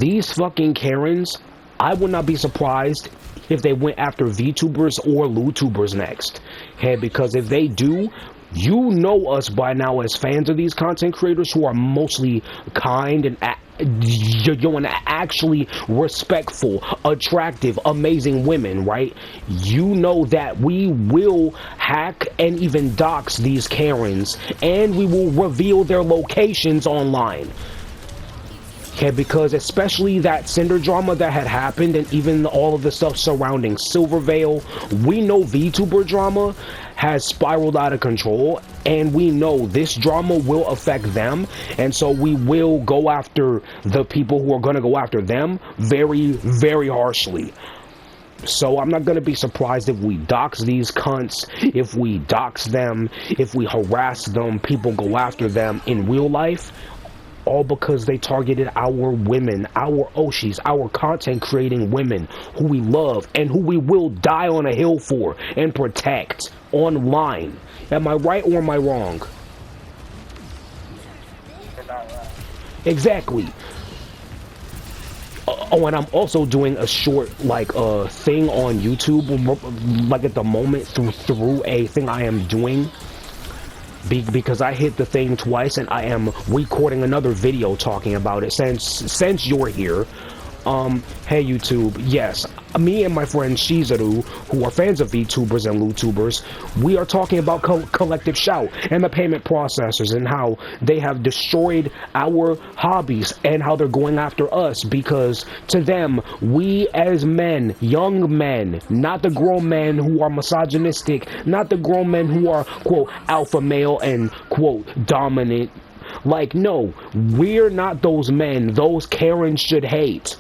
These fucking Karens, I would not be surprised if they went after VTubers or LewTubers next. Okay, because if they do, you know us by now as fans of these content creators who are mostly kind and actually respectful, attractive, amazing women, right? You know that we will hack and even dox these Karens, and we will reveal their locations online. Okay, because especially that Cinder drama that had happened, and even all of the stuff surrounding Silvervale, we know VTuber drama has spiraled out of control, and we know this drama will affect them, and so we will go after the people who are going to go after them very, very harshly. So I'm not going to be surprised if we dox these cunts, if we dox them, if we harass them, people go after them in real life. All because they targeted our women, our Oshis, our content creating women who we love and who we will die on a hill for and protect online. Am I right or am I wrong? Exactly. Oh, and I'm also doing a short thing on YouTube, like at the moment through a thing I am doing. Because I hit the thing twice, and I am recording another video talking about it since you're here. Hey YouTube, yes, me and my friend Shizaru, who are fans of VTubers and LewTubers, we are talking about Collective Shout and the payment processors and how they have destroyed our hobbies and how they're going after us because to them, we as men, young men, not the grown men who are misogynistic, not the grown men who are, quote, alpha male and, quote, dominant. Like, no, we're not those men. Those Karens should hate.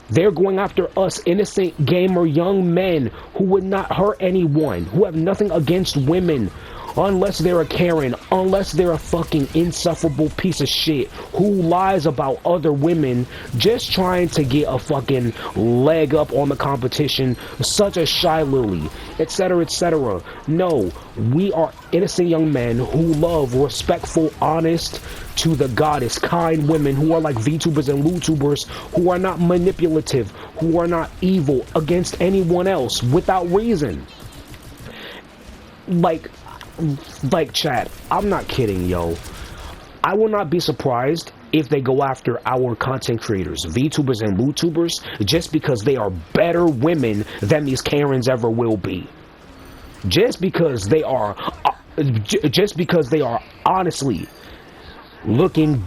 They're going after us innocent gamer young men who would not hurt anyone, who have nothing against women, unless they're a Karen, unless they're a fucking insufferable piece of shit who lies about other women just trying to get a fucking leg up on the competition, such as Shy Lily, etc., etc. No, we are innocent young men who love respectful, honest, to the goddess, kind women who are like VTubers and LewTubers, who are not manipulative, who are not evil against anyone else without reason. Like chat, I'm not kidding, yo. I will not be surprised if they go after our content creators, VTubers and LewTubers, just because they are better women than these Karens ever will be. Just because they are honestly looking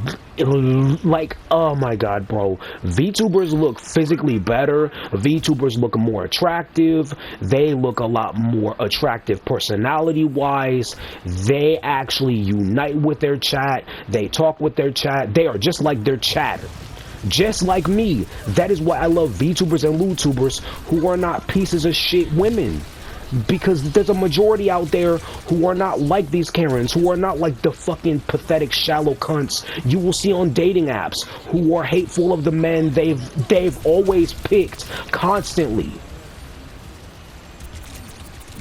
like, oh my god, bro, VTubers look physically better, VTubers look more attractive, they look a lot more attractive personality wise, they actually unite with their chat, they talk with their chat, they are just like their chat. Just like me. That is why I love VTubers and LewTubers who are not pieces of shit women. Because there's a majority out there who are not like these Karens, who are not like the fucking pathetic shallow cunts you will see on dating apps, who are hateful of the men they've always picked constantly.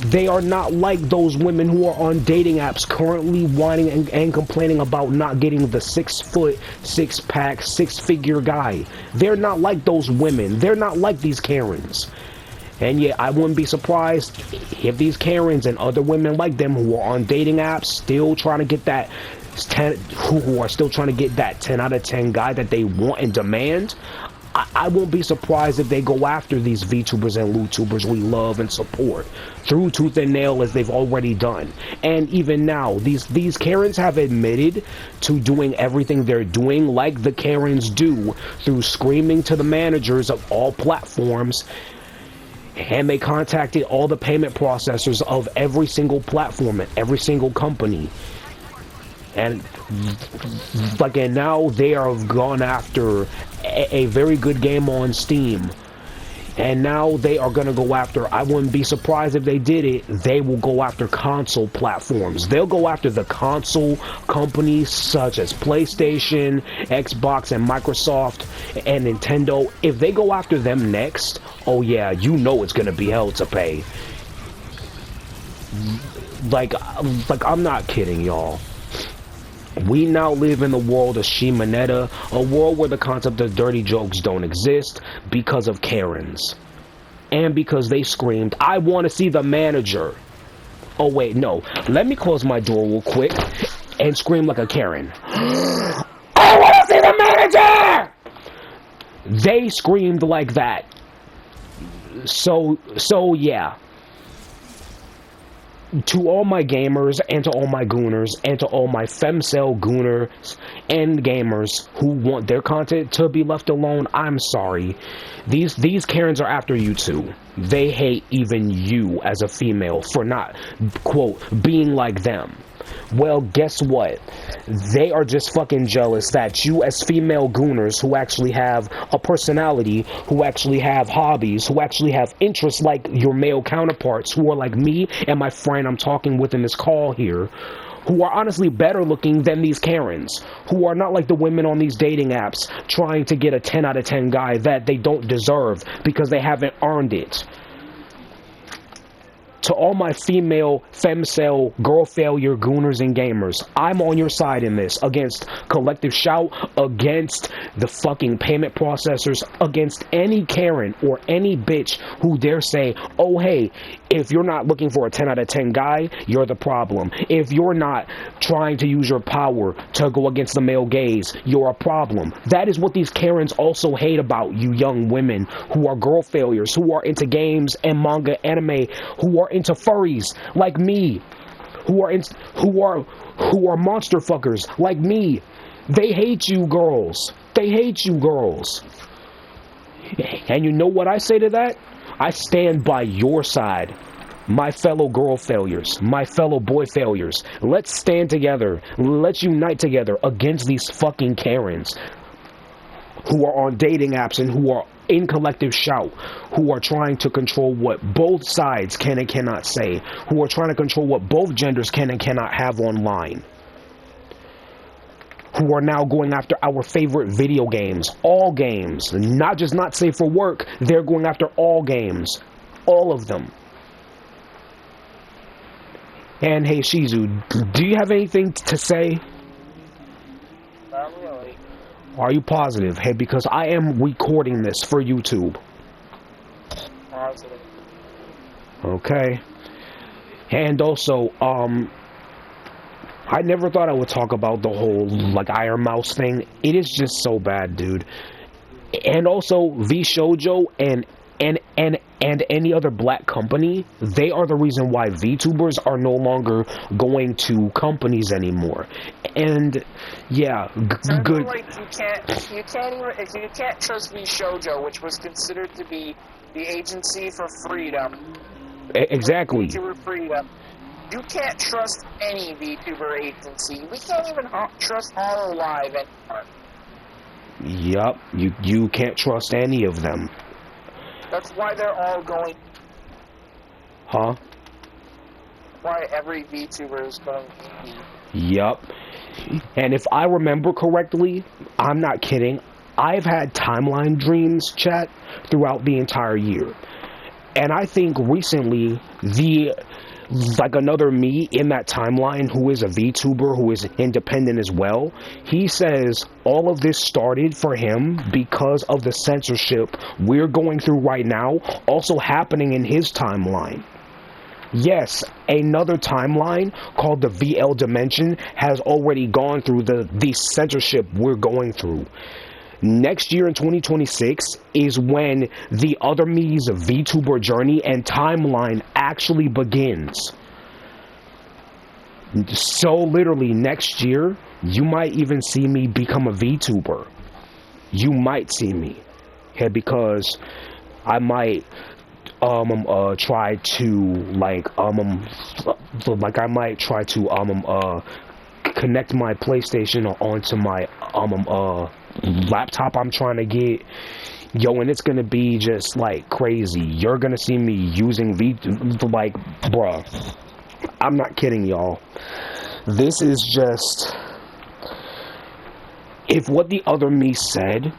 They are not like those women who are on dating apps currently whining and complaining about not getting the 6 foot, 6 pack, 6-figure guy. They're not like those women. They're not like these Karens. And yet, I wouldn't be surprised if these Karens and other women like them who are on dating apps still trying to get that 10, who are still trying to get that 10 out of 10 guy that they want and demand. I won't be surprised if they go after these VTubers and LewTubers we love and support through tooth and nail as they've already done. And even now, these Karens have admitted to doing everything they're doing like the Karens do through screaming to the managers of all platforms. And they contacted all the payment processors of every single platform and every single company. And now they have gone after a very good game on Steam. And now they are going to go after, I wouldn't be surprised if they did it, they will go after console platforms. They'll go after the console companies such as PlayStation, Xbox, and Microsoft, and Nintendo. If they go after them next, oh yeah, you know it's going to be hell to pay. Like I'm not kidding, y'all. We now live in the world of Shimonetta, a world where the concept of dirty jokes don't exist because of Karens. And because they screamed, "I want to see the manager." Oh wait, no. Let me close my door real quick and scream like a Karen. "I want to see the manager!" They screamed like that. So yeah. To all my gamers and to all my gooners and to all my femcel gooners and gamers who want their content to be left alone, I'm sorry. These Karens are after you too. They hate even you as a female for not, quote, being like them. Well, guess what? They are just fucking jealous that you as female gooners who actually have a personality, who actually have hobbies, who actually have interests like your male counterparts, who are like me and my friend I'm talking with in this call here, who are honestly better looking than these Karens, who are not like the women on these dating apps trying to get a 10 out of 10 guy that they don't deserve because they haven't earned it. To all my female, femcel, girl failure, gooners, and gamers, I'm on your side in this, against Collective Shout, against the fucking payment processors, against any Karen or any bitch who dare say, "Oh hey, if you're not looking for a 10 out of 10 guy, you're the problem. If you're not trying to use your power to go against the male gaze, you're a problem." That is what these Karens also hate about you young women who are girl failures, who are into games and manga, anime, who are into furries like me, who are monster fuckers like me. They hate you girls. They hate you girls. And you know what I say to that? I stand by your side. My fellow girl failures, my fellow boy failures. Let's stand together. Let's unite together against these fucking Karens who are on dating apps and who are in Collective Shout, who are trying to control what both sides can and cannot say, who are trying to control what both genders can and cannot have online, who are now going after our favorite video games, all games, not just not safe for work, they're going after all games, all of them. And hey Shizu, do you have anything to say? Not really. Are you positive? Hey, because I am recording this for YouTube. Positive. Okay. And also, I never thought I would talk about the whole, like, Iron Mouse thing. It is just so bad, dude. And also, V Shoujo and any other black company, they are the reason why VTubers are no longer going to companies anymore. And yeah, good. Like you can't even, if you can't trust V Shoujo, which was considered to be the agency for freedom. Exactly. VTuber freedom. You can't trust any VTuber agency. We can't even trust HoloLive anymore. Yup, you can't trust any of them. That's why they're all going. Huh? Why every VTuber is going indie. Yup. And if I remember correctly, I'm not kidding, I've had timeline dreams, chat, throughout the entire year. And I think recently, another me in that timeline who is a VTuber, who is independent as well, he says all of this started for him because of the censorship we're going through right now, also happening in his timeline. Yes, another timeline called the VL Dimension has already gone through the censorship we're going through. Next year in 2026 is when the other me's VTuber journey and timeline actually begins. So literally next year, you might even see me become a VTuber. You might see me. Yeah, because I might try to connect my PlayStation onto my laptop I'm trying to get. Yo, and it's gonna be just like crazy. You're gonna see me using bruh. I'm not kidding, y'all. This is just, if what the other me said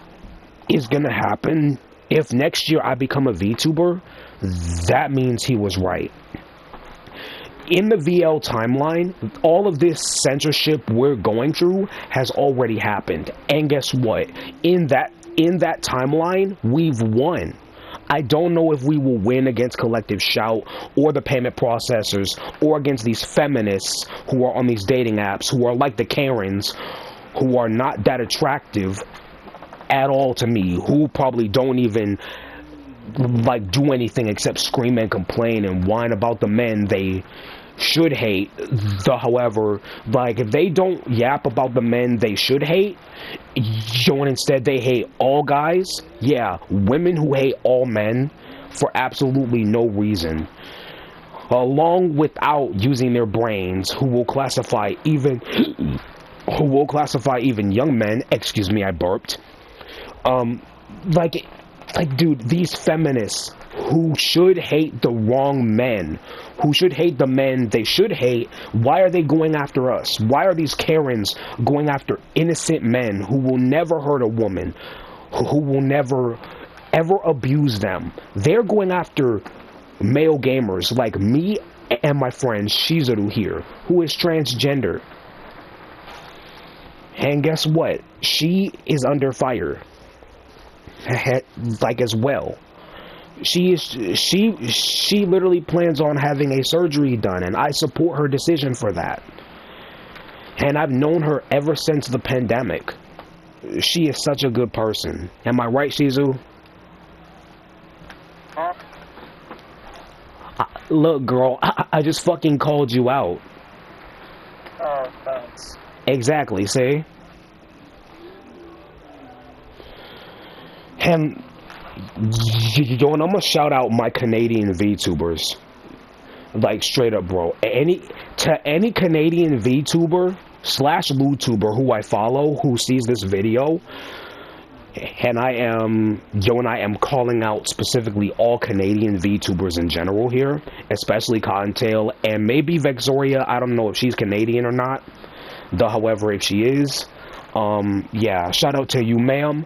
is gonna happen, if next year I become a VTuber, that means he was right. in the VL timeline, all of this censorship we're going through has already happened. And guess what? In that timeline, we've won. I don't know if we will win against Collective Shout or the payment processors or against these feminists who are on these dating apps, who are like the Karens, who are not that attractive at all to me, who probably don't even like do anything except scream and complain and whine about the men they should hate. However, like, if they don't yap about the men they should hate, and instead they hate all guys, yeah, women who hate all men for absolutely no reason, along without using their brains, who will classify even young men, excuse me, I burped, like, dude, these feminists who should hate the wrong men, who should hate the men they should hate, why are they going after us? Why are these Karens going after innocent men who will never hurt a woman, who will never, ever abuse them? They're going after male gamers like me and my friend Shizuru here, who is transgender. And guess what? She is under fire. Like, as well. She literally plans on having a surgery done, and I support her decision for that. And I've known her ever since the pandemic. She is such a good person. Am I right, Shizu? Look, girl, I just fucking called you out. Oh, thanks. Exactly, see? And yo, and I'm gonna shout out my Canadian VTubers, like, straight up, bro. Any Canadian VTuber / LewTuber who I follow, who sees this video, and I am calling out specifically all Canadian VTubers in general here, especially Cottontail and maybe Vexoria. I don't know if she's Canadian or not. However, if she is, yeah, shout out to you, ma'am.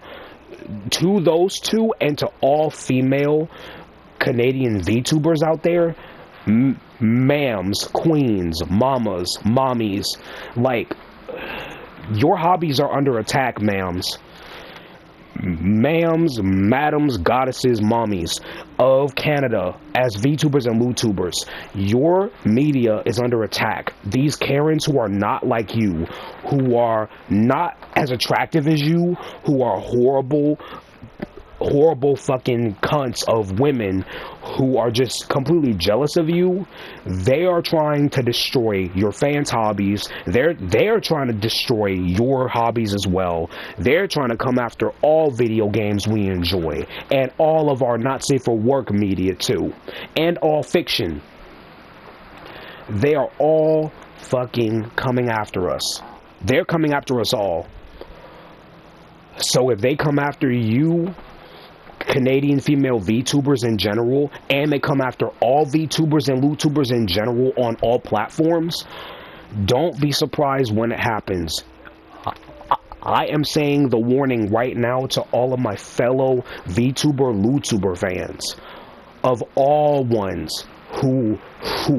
To those two, and to all female Canadian VTubers out there, ma'ams, queens, mamas, mommies, like, your hobbies are under attack, ma'ams. Ma'ams, madams, goddesses, mommies of Canada, as VTubers and LewTubers, your media is under attack. These Karens who are not like you, who are not as attractive as you, who are horrible fucking cunts of women who are just completely jealous of you, they are trying to destroy your fans' hobbies. They're trying to destroy your hobbies as well. They're trying to come after all video games we enjoy, and all of our not safe for work media too, and all fiction. They are all fucking coming after us. They're coming after us all. So if they come after you, Canadian female VTubers in general, and they come after all VTubers and LewTubers in general on all platforms, don't be surprised when it happens. I am saying the warning right now to all of my fellow VTuber, LewTuber fans, of all ones who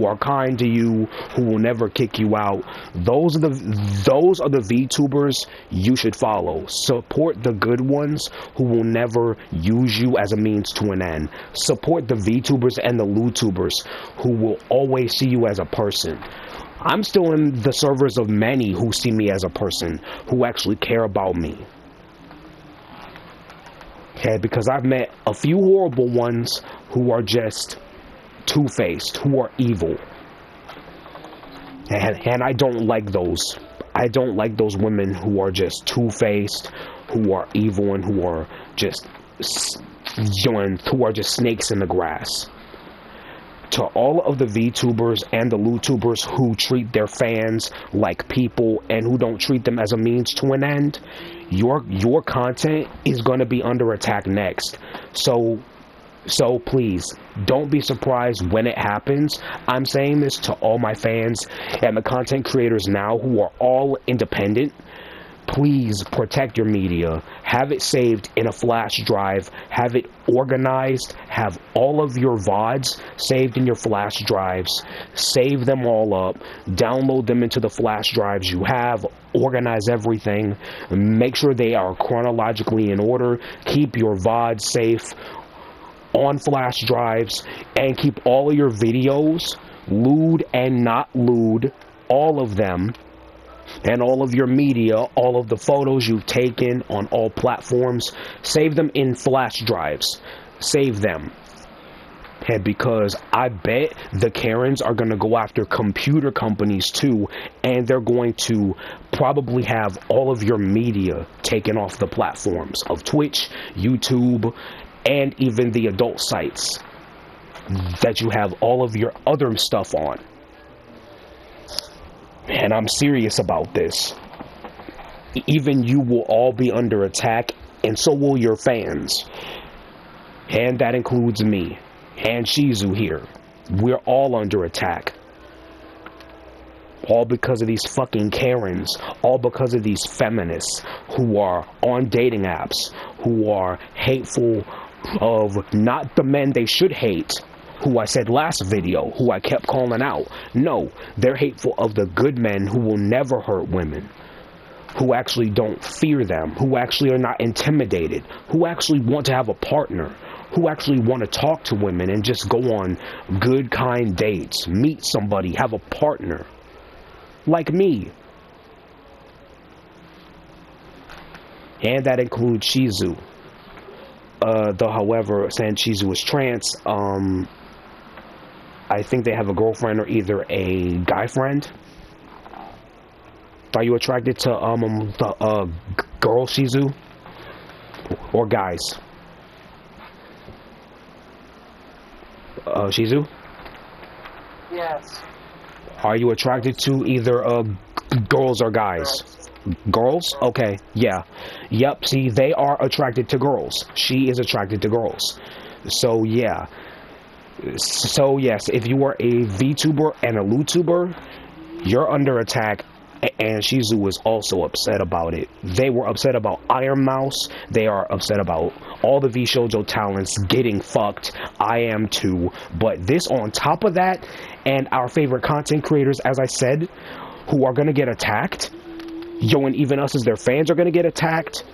are kind to you, who will never kick you out. Those are the VTubers you should follow. Support the good ones who will never use you as a means to an end. Support the VTubers and the LewTubers who will always see you as a person. I'm still in the servers of many who see me as a person, who actually care about me. Okay, because I've met a few horrible ones who are just two-faced, who are evil, and I don't like those. I don't like those women who are just two-faced, who are evil, and who are just snakes in the grass. To all of the VTubers and the LewTubers who treat their fans like people and who don't treat them as a means to an end, your content is going to be under attack next. So please, don't be surprised when it happens. I'm saying this to all my fans and the content creators now who are all independent, please protect your media. Have it saved in a flash drive. Have it organized. Have all of your VODs saved in your flash drives. Save them all up. Download them into the flash drives you have. Organize everything. Make sure they are chronologically in order. Keep your VODs safe on flash drives. And keep all of your videos, lewd and not lewd, all of them, and all of your media, all of the photos you've taken on all platforms, save them in flash drives. Save them. And because I bet the Karens are going to go after computer companies too, and they're going to probably have all of your media taken off the platforms of Twitch, YouTube, and even the adult sites that you have all of your other stuff on. And I'm serious about this. Even you will all be under attack, and so will your fans. And that includes me and Shizu here. We're all under attack. All because of these fucking Karens. All because of these feminists who are on dating apps, who are hateful of not the men they should hate, who I said last video, who I kept calling out. No, they're hateful of the good men who will never hurt women, who actually don't fear them, who actually are not intimidated, who actually want to have a partner, who actually want to talk to women and just go on good, kind dates, meet somebody, have a partner, like me. And that includes Shizu. Though, however, since Shizu is trans, I think they have a girlfriend or either a guy friend. Are you attracted to the girl Shizu or guys? Shizu? Yes. Are you attracted to either girls or guys? Girls? Okay, yeah. Yep, see, they are attracted to girls. She is attracted to girls. So, yeah. So, yes, if you are a VTuber and a LuTuber, you're under attack, and Shizu is also upset about it. They were upset about Iron Mouse. They are upset about all the VShojo talents getting fucked. I am too. But this on top of that, and our favorite content creators, as I said, who are going to get attacked, yo, and even us as their fans are going to get attacked,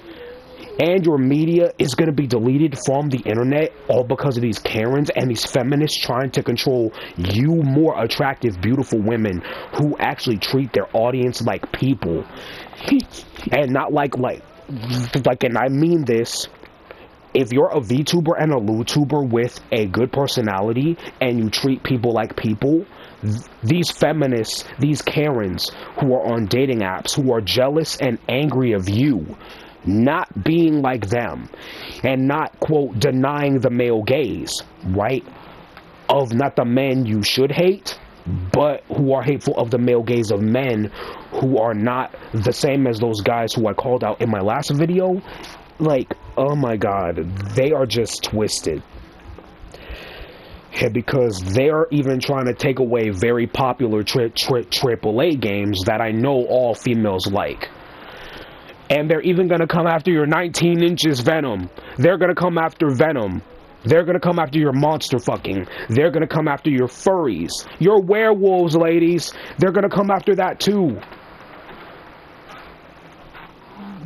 and your media is going to be deleted from the internet, all because of these Karens and these feminists trying to control you more attractive, beautiful women who actually treat their audience like people. And not like, and I mean this, if you're a VTuber and a LuTuber with a good personality and you treat people like people, these feminists, these Karens who are on dating apps, who are jealous and angry of you not being like them and not, quote, denying the male gaze, right, of not the men you should hate, but who are hateful of the male gaze of men who are not the same as those guys who I called out in my last video. Like, oh my god, they are just twisted. Yeah, because they are even trying to take away very popular AAA games that I know all females like. And they're even going to come after your 19 inches Venom. They're going to come after Venom. They're going to come after your monster fucking. They're going to come after your furries. Your werewolves, ladies. They're going to come after that too.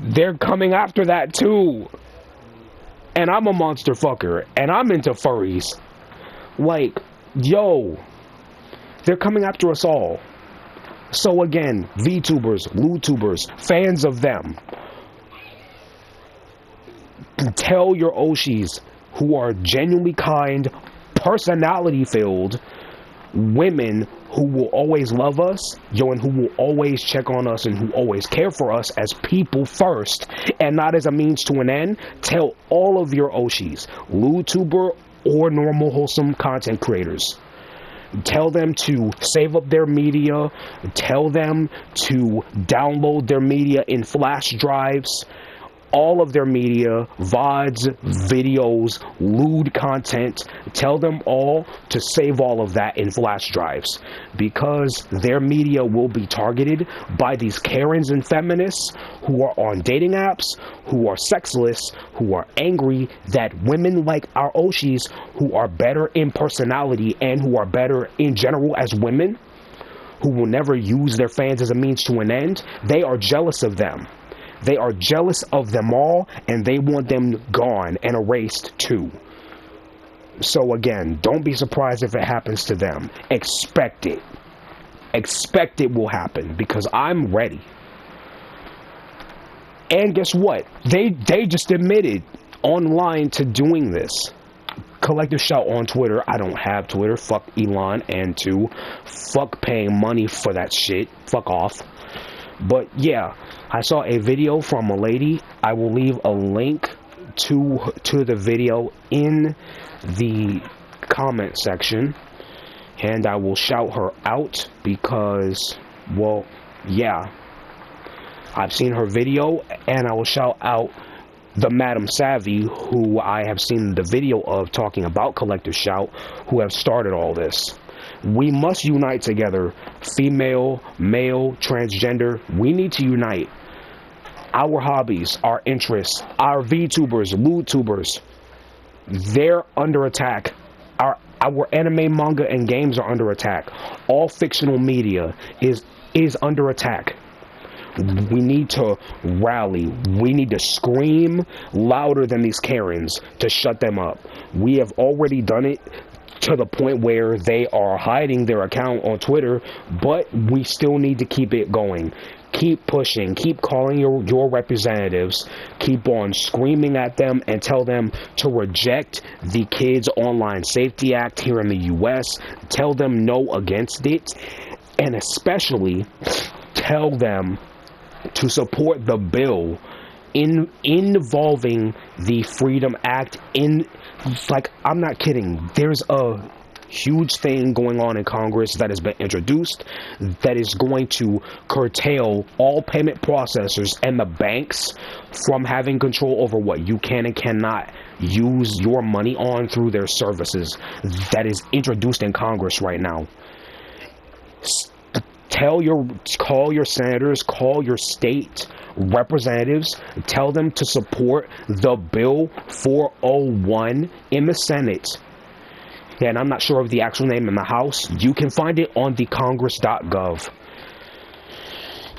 They're coming after that too. And I'm a monster fucker. And I'm into furries. Like, yo. They're coming after us all. So again, VTubers, LuTubers, fans of them, tell your Oshis who are genuinely kind, personality-filled women who will always love us, yo, and who will always check on us and who always care for us as people first and not as a means to an end. Tell all of your Oshis, LuTuber or normal wholesome content creators, tell them to save up their media, tell them to download their media in flash drives, all of their media, VODs, videos, lewd content. Tell them all to save all of that in flash drives, because their media will be targeted by these Karens and feminists who are on dating apps, who are sexless, who are angry that women like our Oshis, who are better in personality and who are better in general as women, who will never use their fans as a means to an end, they are jealous of them. They are jealous of them all, and they want them gone and erased too. So again, don't be surprised if it happens to them. Expect it. Expect it will happen, because I'm ready. And guess what? They just admitted online to doing this. Collective Shout on Twitter. I don't have Twitter. Fuck Elon. And 2, fuck paying money for that shit. Fuck off. But yeah, I saw a video from a lady. I will leave a link to the video in the comment section, and I will shout her out because, well, yeah, I've seen her video, and I will shout out the Madam Savvy, who I have seen the video of talking about Collective Shout, who have started all this. We must unite together. Female, male, transgender. We need to unite. Our hobbies, our interests, our VTubers, LootTubers, they're under attack. Our anime, manga, and games are under attack. All fictional media is under attack. We need to rally. We need to scream louder than these Karens to shut them up. We have already done it to the point where they are hiding their account on Twitter, but we still need to keep it going. Keep pushing, keep calling your representatives, keep on screaming at them and tell them to reject the Kids Online Safety Act here in the US. Tell them no against it, and especially tell them to support the bill involving the Freedom Act. Like, I'm not kidding, there's a huge thing going on in Congress that has been introduced that is going to curtail all payment processors and the banks from having control over what you can and cannot use your money on through their services. That is introduced in Congress right now. Call your senators, call your state representatives, tell them to support the Bill 401 in the Senate. And I'm not sure of the actual name in the House. You can find it on the congress.gov.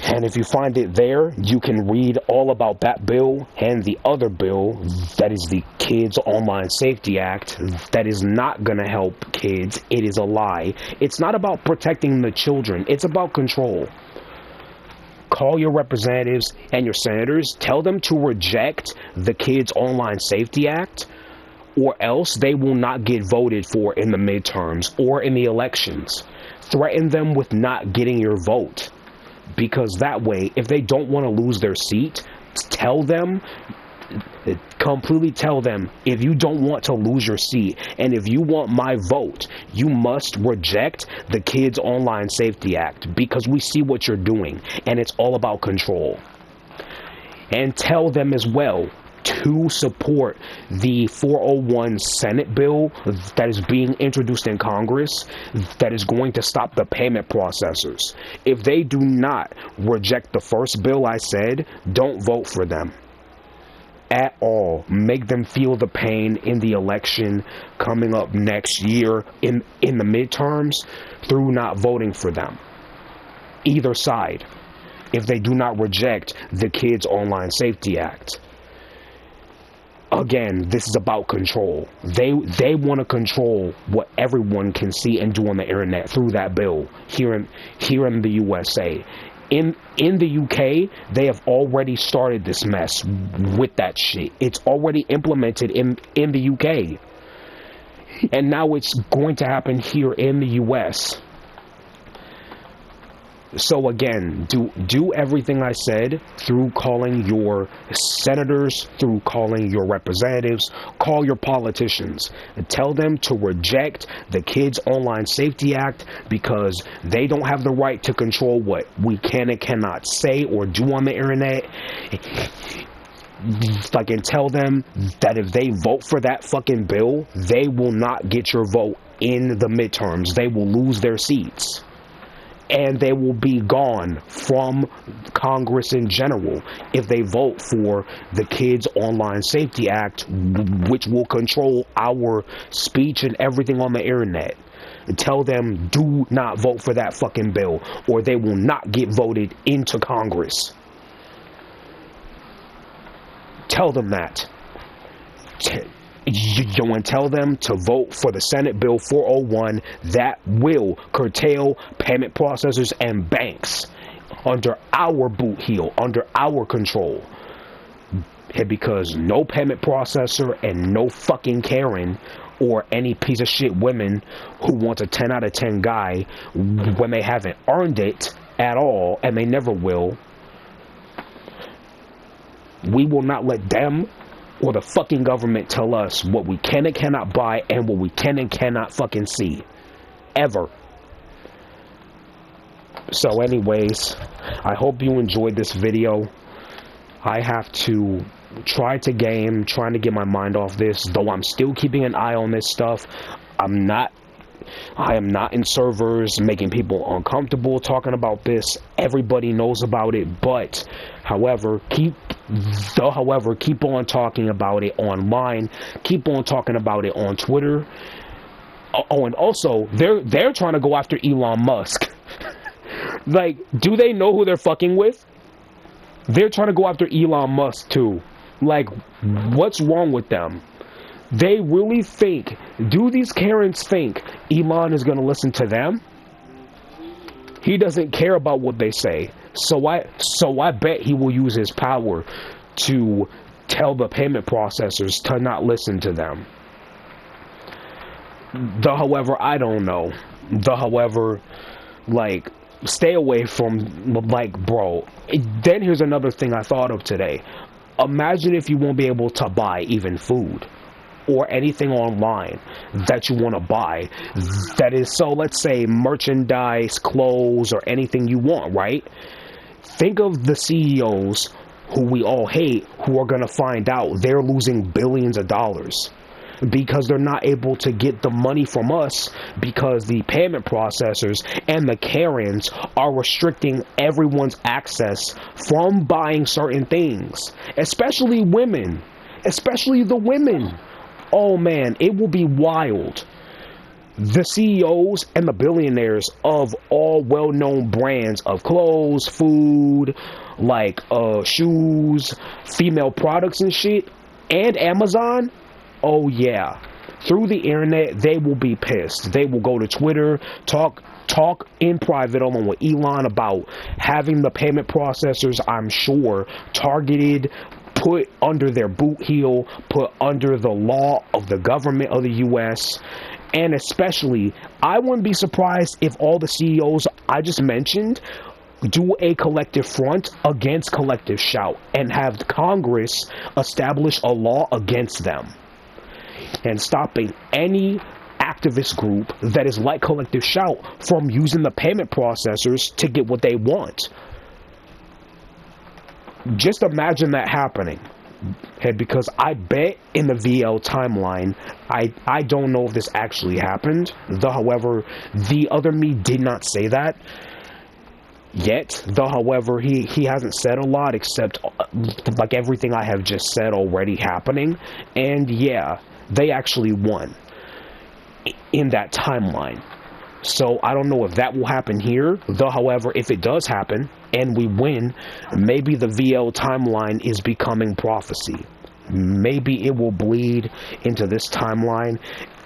And if you find it there, you can read all about that bill and the other bill, that is the Kids Online Safety Act, that is not going to help kids. It is a lie. It's not about protecting the children. It's about control. Call your representatives and your senators. Tell them to reject the Kids Online Safety Act, or else they will not get voted for in the midterms or in the elections. Threaten them with not getting your vote. Because that way, if they don't want to lose their seat, completely tell them, if you don't want to lose your seat, and if you want my vote, you must reject the Kids Online Safety Act, because we see what you're doing, and it's all about control. And tell them as well to support the 401 Senate bill that is being introduced in Congress that is going to stop the payment processors. If they do not reject the first bill I said, don't vote for them at all. Make them feel the pain in the election coming up next year in the midterms through not voting for them. Either side, if they do not reject the Kids Online Safety Act. Again, this is about control. They want to control what everyone can see and do on the internet through that bill here in the USA. In the UK, they have already started this mess with that shit. It's already implemented in the UK. And now it's going to happen here in the US. So again, do everything I said through calling your senators, through calling your representatives, call your politicians, and tell them to reject the Kids Online Safety Act, because they don't have the right to control what we can and cannot say or do on the internet. like, and tell them that if they vote for that fucking bill, they will not get your vote in the midterms. They will lose their seats. And they will be gone from Congress in general if they vote for the Kids Online Safety Act, which will control our speech and everything on the internet. Tell them, do not vote for that fucking bill, or they will not get voted into Congress. Tell them that. You want to tell them to vote for the Senate Bill 401 that will curtail payment processors and banks under our boot heel, under our control. Because no payment processor and no fucking Karen or any piece of shit women who wants a 10 out of 10 guy when they haven't earned it at all, and they never will, we will not let them or the fucking government tell us what we can and cannot buy and what we can and cannot fucking see. Ever. So anyways, I hope you enjoyed this video. I have to try to game, trying to get my mind off this, though I'm still keeping an eye on this stuff. I am not in servers making people uncomfortable talking about this. Everybody knows about it, but however, keep on talking about it online. Keep on talking about it on Twitter. Oh, and also, they're trying to go after Elon Musk. Like, do they know who they're fucking with? They're trying to go after Elon Musk too. Like, what's wrong with them? They really think, do these Karens think Elon is going to listen to them? He doesn't care about what they say. So I bet he will use his power to tell the payment processors to not listen to them. However, I don't know. However, like, stay away from, like, bro. Then here's another thing I thought of today. Imagine if you won't be able to buy even food or anything online that you want to buy. That is, so let's say merchandise, clothes, or anything you want, right? Think of the CEOs who we all hate, who are going to find out they're losing billions of dollars because they're not able to get the money from us because the payment processors and the Karens are restricting everyone's access from buying certain things, especially women, especially the women. Oh man, it will be wild. The CEOs and the billionaires of all well-known brands of clothes, food, like shoes, female products and shit, and Amazon, oh yeah, through the internet, they will be pissed. They will go to Twitter, talk in private along with Elon about having the payment processors, I'm sure, targeted, put under their boot heel, put under the law of the government of the U.S., and especially, I wouldn't be surprised if all the CEOs I just mentioned do a collective front against Collective Shout and have Congress establish a law against them and stopping any activist group that is like Collective Shout from using the payment processors to get what they want. Just imagine that happening. Because I bet in the VL timeline, I don't know if this actually happened. However, the other me did not say that yet. However, he hasn't said a lot except like everything I have just said already happening. And yeah, they actually won in that timeline. So I don't know if that will happen here. However, if it does happen and we win, maybe the VL timeline is becoming prophecy. Maybe it will bleed into this timeline,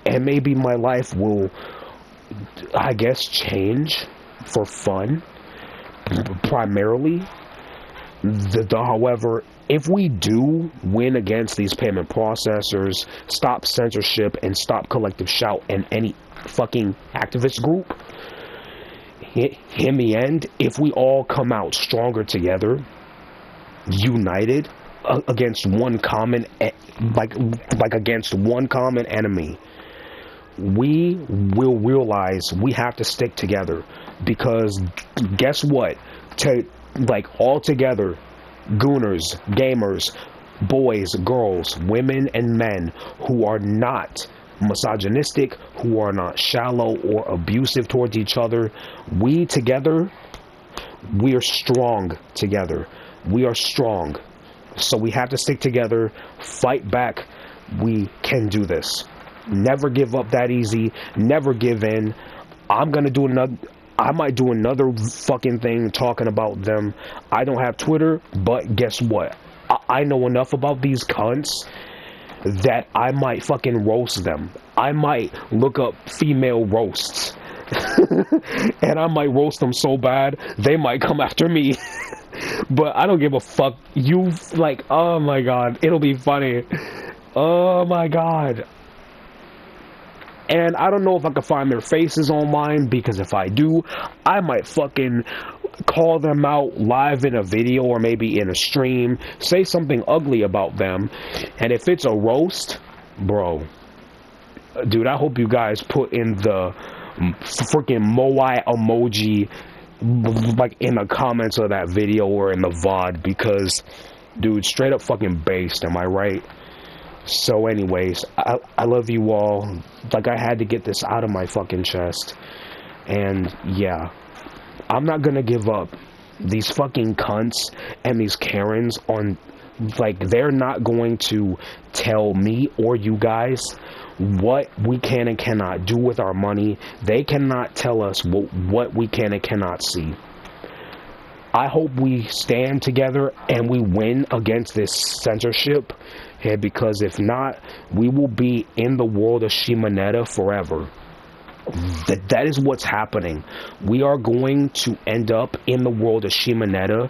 and maybe my life will, I guess, change for fun, primarily. However, if we do win against these payment processors, stop censorship, and stop Collective Shout and any fucking activist group, in the end, if we all come out stronger together, united against one common, like against one common enemy, we will realize we have to stick together. Because guess what? All together, gooners, gamers, boys, girls, women, and men who are not misogynistic, who are not shallow or abusive towards each other. We together, we are strong together. We are strong. So we have to stick together, fight back. We can do this. Never give up that easy. Never give in. I might do another fucking thing talking about them. I don't have Twitter, but guess what? I know enough about these cunts that I might fucking roast them. I might look up female roasts. And I might roast them so bad, they might come after me. But I don't give a fuck. You, like, oh my god, it'll be funny. Oh my god. And I don't know if I can find their faces online, because if I do, I might fucking call them out live in a video or maybe in a stream, say something ugly about them. And if it's a roast, bro, dude, I hope you guys put in the freaking Moai emoji, like, in the comments of that video or in the VOD, because, dude, straight up fucking based, am I right? So anyways, I love you all. Like, I had to get this out of my fucking chest. And yeah, I'm not gonna give up. These fucking cunts and these Karens on, like, they're not going to tell me or you guys what we can and cannot do with our money. They cannot tell us what we can and cannot see. I hope we stand together and we win against this censorship. Yeah, because if not, we will be in the world of Shimonetta forever. That is what's happening. We are going to end up in the world of Shimonetta,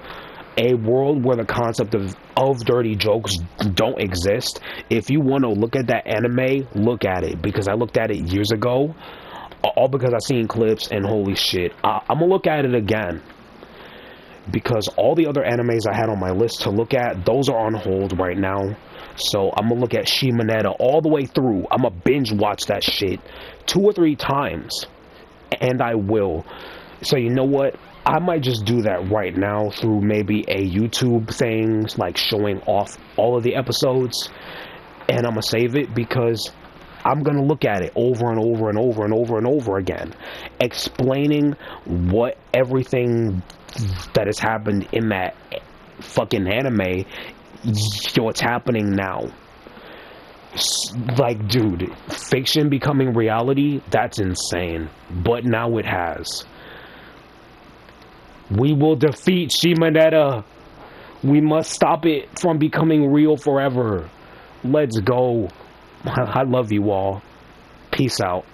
a world where the concept of dirty jokes don't exist. If you want to look at that anime, look at it, because I looked at it years ago, all because I seen clips, and holy shit, I'm gonna look at it again. Because all the other animes I had on my list to look at, those are on hold right now. So I'm gonna look at Shimonetta all the way through. I'm gonna binge watch that shit 2 or 3 times, and I will. So you know what? I might just do that right now through maybe a YouTube thing, like showing off all of the episodes, and I'm gonna save it because I'm gonna look at it over and over and over and over and over again, explaining what everything that has happened in that fucking anime, what's happening now. Like, dude, fiction becoming reality, that's insane. But now it has. We will defeat Shimonetta. We must stop it from becoming real forever. Let's go. I love you all. Peace out.